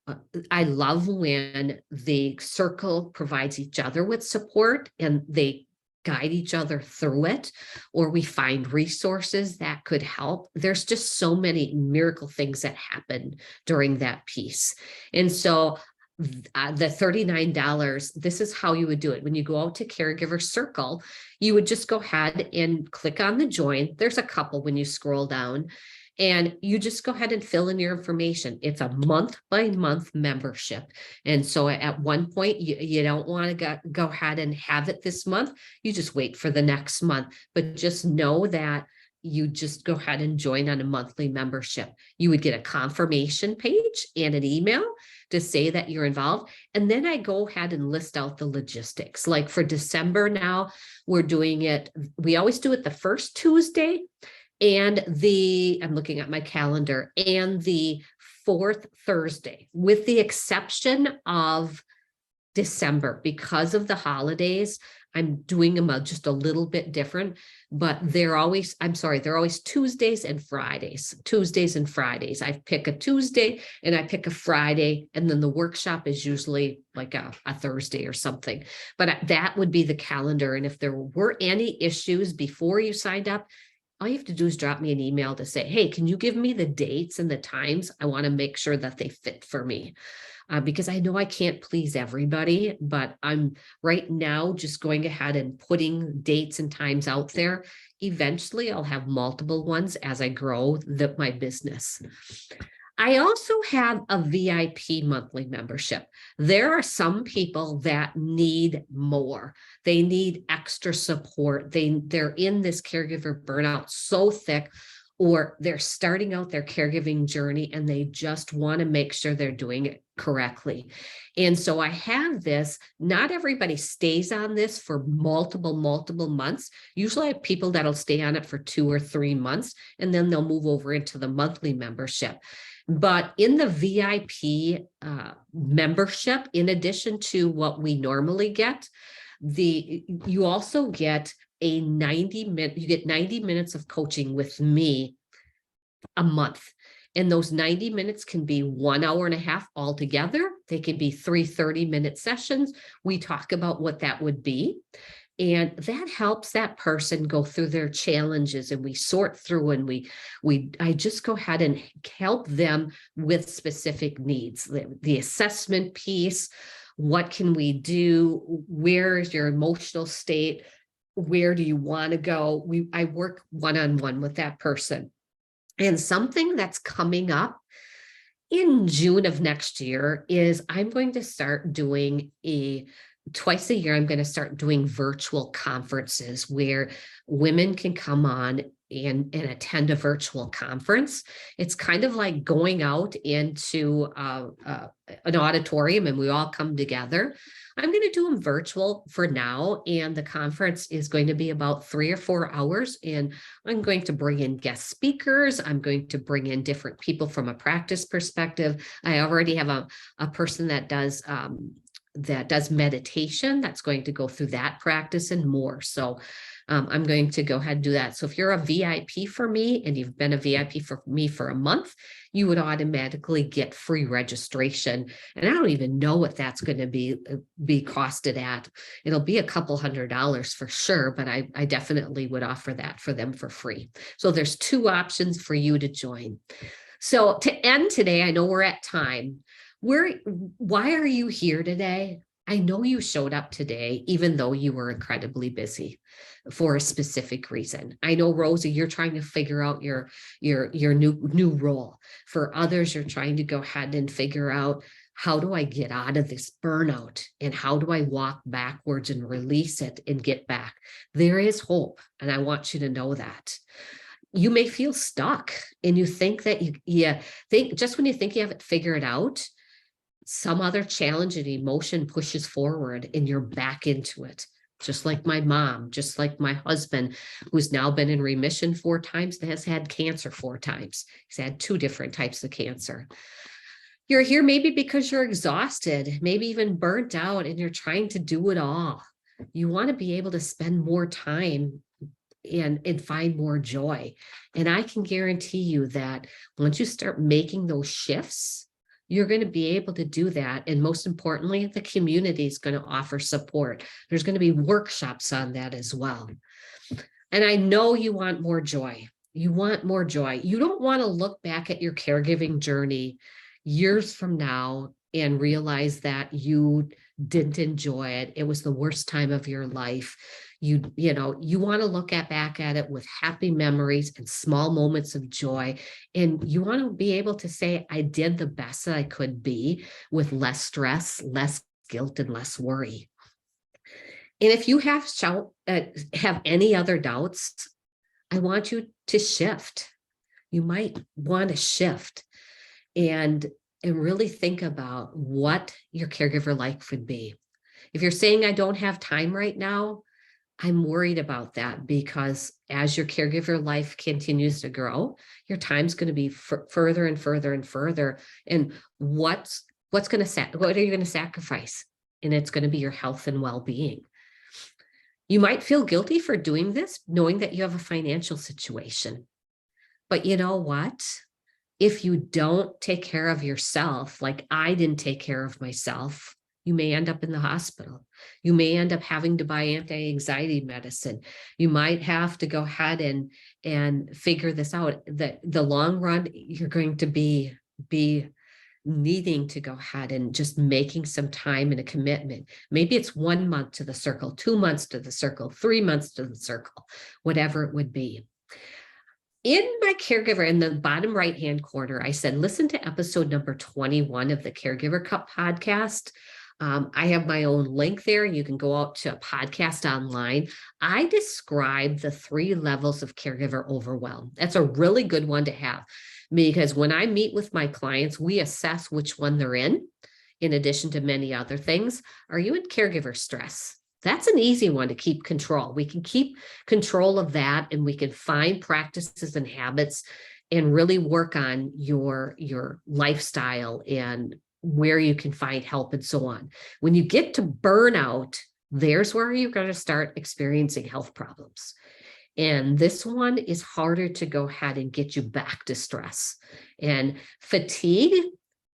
Uh, I love when the circle provides each other with support and they guide each other through it, or we find resources that could help. There's just so many miracle things that happen during that piece. And so the $39, this is how you would do it. When you go out to Caregiver Circle, you would just go ahead and click on the join. There's a couple when you scroll down, and you just go ahead and fill in your information. It's a month by month membership. And so at one point, you don't want to go ahead and have it this month. You just wait for the next month. But just know that you just go ahead and join on a monthly membership. You would get a confirmation page and an email to say that you're involved. And then I go ahead and list out the logistics. Like for December now, we're doing it, we always do it the first Tuesday and I'm looking at my calendar, and the fourth Thursday, with the exception of December. Because of the holidays, I'm doing them just a little bit different, but they're always Tuesdays and Fridays. I pick a Tuesday and I pick a Friday, and then the workshop is usually like a Thursday or something. But that would be the calendar. And if there were any issues before you signed up, all you have to do is drop me an email to say, hey, can you give me the dates and the times? I want to make sure that they fit for me. Because I know I can't please everybody, but I'm right now just going ahead and putting dates and times out there. Eventually, I'll have multiple ones as I grow my business. I also have a VIP monthly membership. There are some people that need more. They need extra support. They're in this caregiver burnout so thick, or they're starting out their caregiving journey and they just want to make sure they're doing it correctly. And so I have this, not everybody stays on this for multiple months. Usually I have people that'll stay on it for 2 or 3 months, and then they'll move over into the monthly membership. But in the VIP membership, in addition to what we normally get, you also get a 90 minutes of coaching with me a month. And those 90 minutes can be 1 hour and a half altogether. They can be 3 30-minute sessions. We talk about what that would be. And that helps that person go through their challenges, and we sort through, and I just go ahead and help them with specific needs. The assessment piece, what can we do? Where is your emotional state? Where do you want to go? I work one-on-one with that person. And something that's coming up in June of next year is I'm going to start doing twice a year, I'm going to start doing virtual conferences where women can come on and attend a virtual conference. It's kind of like going out into an auditorium and we all come together. I'm going to do them virtual for now, and the conference is going to be about 3 or 4 hours, and I'm going to bring in guest speakers. I'm going to bring in different people from a practice perspective. I already have a person that does meditation that's going to go through that practice and more. So I'm going to go ahead and do that. So if you're a VIP for me and you've been a VIP for me for a month, you would automatically get free registration. And I don't even know what that's going to be costed at. It'll be a couple $100s for sure, but I definitely would offer that for them for free. So there's 2 options for you to join. So to end today, I know we're at time. Why are you here today? I know you showed up today, even though you were incredibly busy for a specific reason. I know, Rosie, you're trying to figure out your new role. For others, you're trying to go ahead and figure out, how do I get out of this burnout, and how do I walk backwards and release it and get back? There is hope, and I want you to know that. You may feel stuck and you think that you think just when you think you have it figured out, some other challenge and emotion pushes forward and you're back into it. Just like my mom, just like my husband, who's now been in remission 4 times and has had cancer 4 times. He's had 2 different types of cancer. You're here maybe because you're exhausted, maybe even burnt out, and you're trying to do it all. You want to be able to spend more time and find more joy. And I can guarantee you that once you start making those shifts, you're going to be able to do that. And most importantly, the community is going to offer support. There's going to be workshops on that as well. And I know you want more joy. You want more joy. You don't want to look back at your caregiving journey years from now and realize that you didn't enjoy it. It was the worst time of your life. You want to look back at it with happy memories and small moments of joy. And you want to be able to say, I did the best that I could be with less stress, less guilt, and less worry. And if you have any other doubts, I want you to shift. You might want to shift and really think about what your caregiver life would be. If you're saying, I don't have time right now, I'm worried about that, because as your caregiver life continues to grow, your time's going to be further and further and further. And what are you going to sacrifice? And it's going to be your health and well-being. You might feel guilty for doing this, knowing that you have a financial situation. But you know what? If you don't take care of yourself, like I didn't take care of myself, you may end up in the hospital. You may end up having to buy anti-anxiety medicine. You might have to go ahead and figure this out. The long run, you're going to be needing to go ahead and just making some time and a commitment. Maybe it's 1 month to the circle, 2 months to the circle, 3 months to the circle, whatever it would be. In my caregiver, in the bottom right-hand corner, I said, listen to episode number 21 of the Caregiver Cup podcast. I have my own link there. You can go out to a podcast online. I describe the 3 levels of caregiver overwhelm. That's a really good one to have, because when I meet with my clients, we assess which one they're in addition to many other things. Are you in caregiver stress? That's an easy one to keep control. We can keep control of that, and we can find practices and habits and really work on your lifestyle and where you can find help and so on. When you get to burnout, there's where you're going to start experiencing health problems. And this one is harder to go ahead and get you back to stress. And fatigue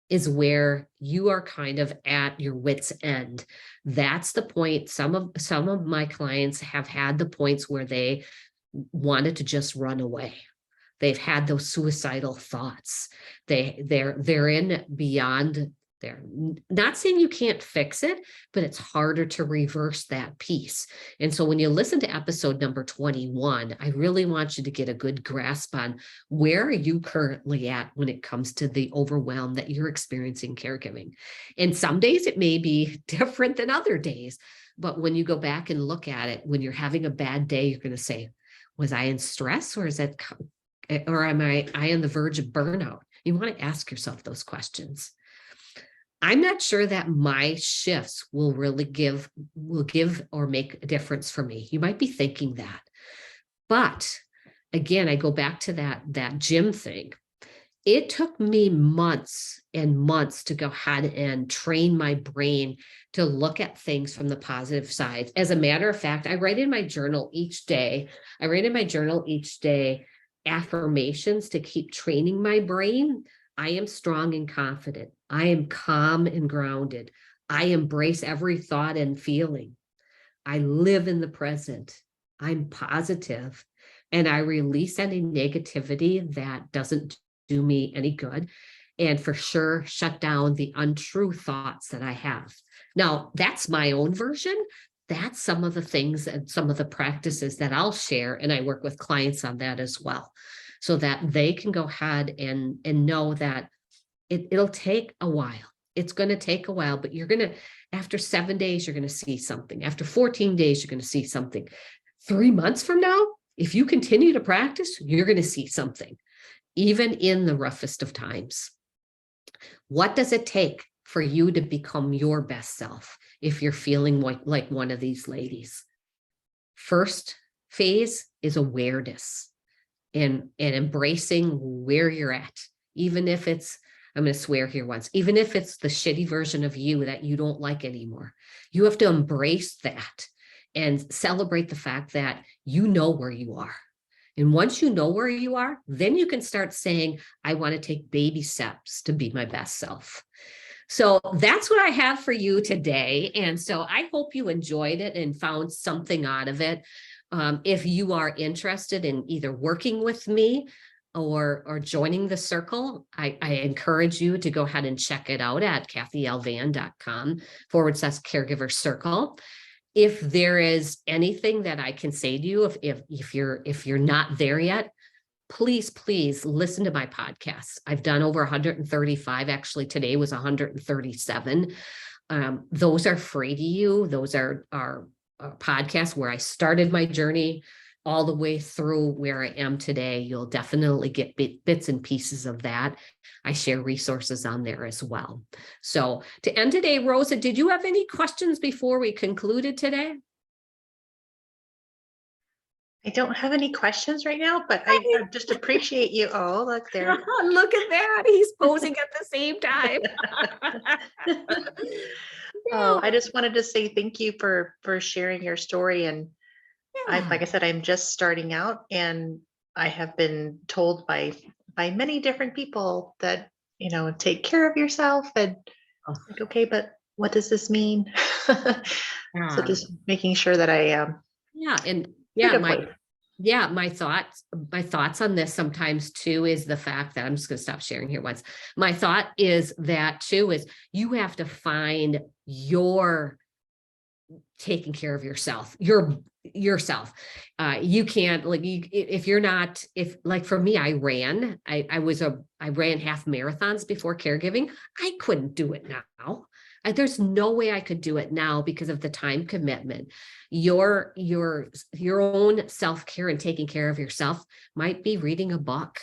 is where you are kind of at your wit's end. That's the point. Some of my clients have had the points where they wanted to just run away. They've had those suicidal thoughts. They're in beyond there. Not saying you can't fix it, but it's harder to reverse that piece. And so when you listen to episode number 21, I really want you to get a good grasp on where are you currently at when it comes to the overwhelm that you're experiencing caregiving. And some days it may be different than other days, but when you go back and look at it, when you're having a bad day, you're going to say, was I in stress, or am I on the verge of burnout? You want to ask yourself those questions. I'm not sure that my shifts will really give or make a difference for me. You might be thinking that. But again, I go back to that gym thing. It took me months and months to go ahead and train my brain to look at things from the positive side. As a matter of fact, I write in my journal each day. Affirmations to keep training my brain. I am strong and confident. I am calm and grounded. I embrace every thought and feeling. I live in the present. I'm positive, and I release any negativity that doesn't do me any good. And for sure, shut down the untrue thoughts that I have. Now, that's my own version. That's some of the things and some of the practices that I'll share. And I work with clients on that as well, so that they can go ahead and know that it'll take a while. It's going to take a while, but after 7 days, you're going to see something. After 14 days, you're going to see something. 3 months from now, if you continue to practice, you're going to see something, even in the roughest of times. What does it take for you to become your best self if you're feeling like one of these ladies? First phase is awareness and embracing where you're at, even if it's I'm going to swear here once, even if it's the shitty version of you that you don't like anymore, you have to embrace that and celebrate the fact that you know where you are. And once you know where you are, then you can start saying, I want to take baby steps to be my best self. So that's what I have for you today. And so I hope you enjoyed it and found something out of it. If you are interested in either working with me or joining the circle, I encourage you to go ahead and check it out at kathylvan.com/caregiver circle. If there is anything that I can say to you, if you're not there yet, please listen to my podcasts. I've done over 135. Actually, today was 137. Those are free to you. Those are podcasts where I started my journey all the way through where I am today. You'll definitely get bits and pieces of that. I share resources on there as well. So to end today, Rosa, did you have any questions before we concluded today? I don't have any questions right now, but I just appreciate you all. Look there. Look at that. He's posing at the same time. Oh, I just wanted to say thank you for sharing your story. And like I said, I'm just starting out, and I have been told by many different people that, take care of yourself. And like, okay, but what does this mean? So just making sure that I my thoughts on this sometimes too is the fact that I'm just going to stop sharing here once. My thought is that too is you have to find your taking care of yourself, yourself. You can't if you're not, for me, I ran half marathons before caregiving. I couldn't do it now. There's no way I could do it now because of the time commitment. Your own self-care and taking care of yourself might be reading a book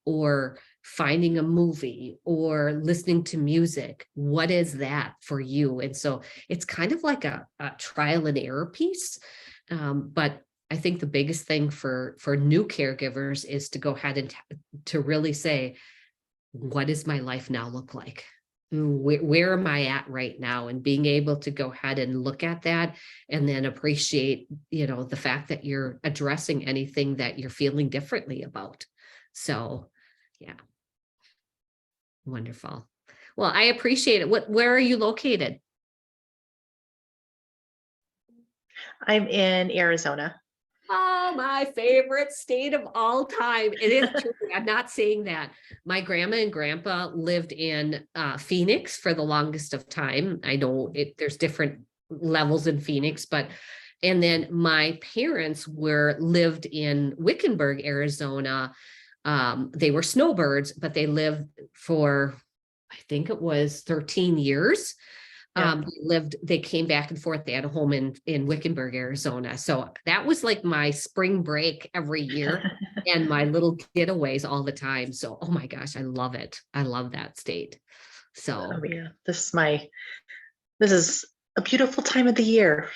or finding a movie or listening to music. What is that for you? And so it's kind of like a trial and error piece. But I think the biggest thing for new caregivers is to go ahead and to really say, what does my life now look like? Where am I at right now? And being able to go ahead and look at that and then appreciate, the fact that you're addressing anything that you're feeling differently about. So, yeah. Wonderful. Well, I appreciate it. Where are you located? I'm in Arizona. Oh, my favorite state of all time. It is true. I'm not saying that. My grandma and grandpa lived in Phoenix for the longest of time. I know there's different levels in Phoenix, and then my parents lived in Wickenburg, Arizona. They were snowbirds, but they lived for, I think it was 13 years. Yeah. They came back and forth. They had a home in Wickenburg, Arizona. So that was like my spring break every year and my little getaways all the time. So, oh my gosh, I love it. I love that state. So, yeah, this is a beautiful time of the year.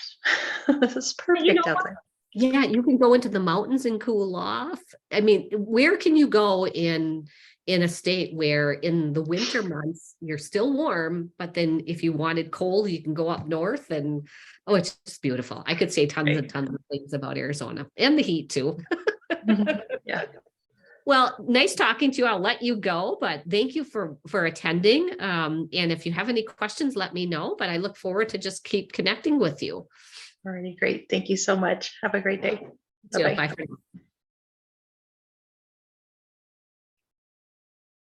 This is perfect out there. Yeah, you can go into the mountains and cool off. I mean, where can you go in a state where in the winter months you're still warm, but then if you wanted cold, you can go up north and it's just beautiful. I could say tons and tons of things about Arizona and the heat too. Yeah. Well, nice talking to you. I'll let you go, but thank you for attending. And if you have any questions, let me know, but I look forward to just keep connecting with you. Alrighty, great. Thank you so much. Have a great day. Bye-bye. Bye for now.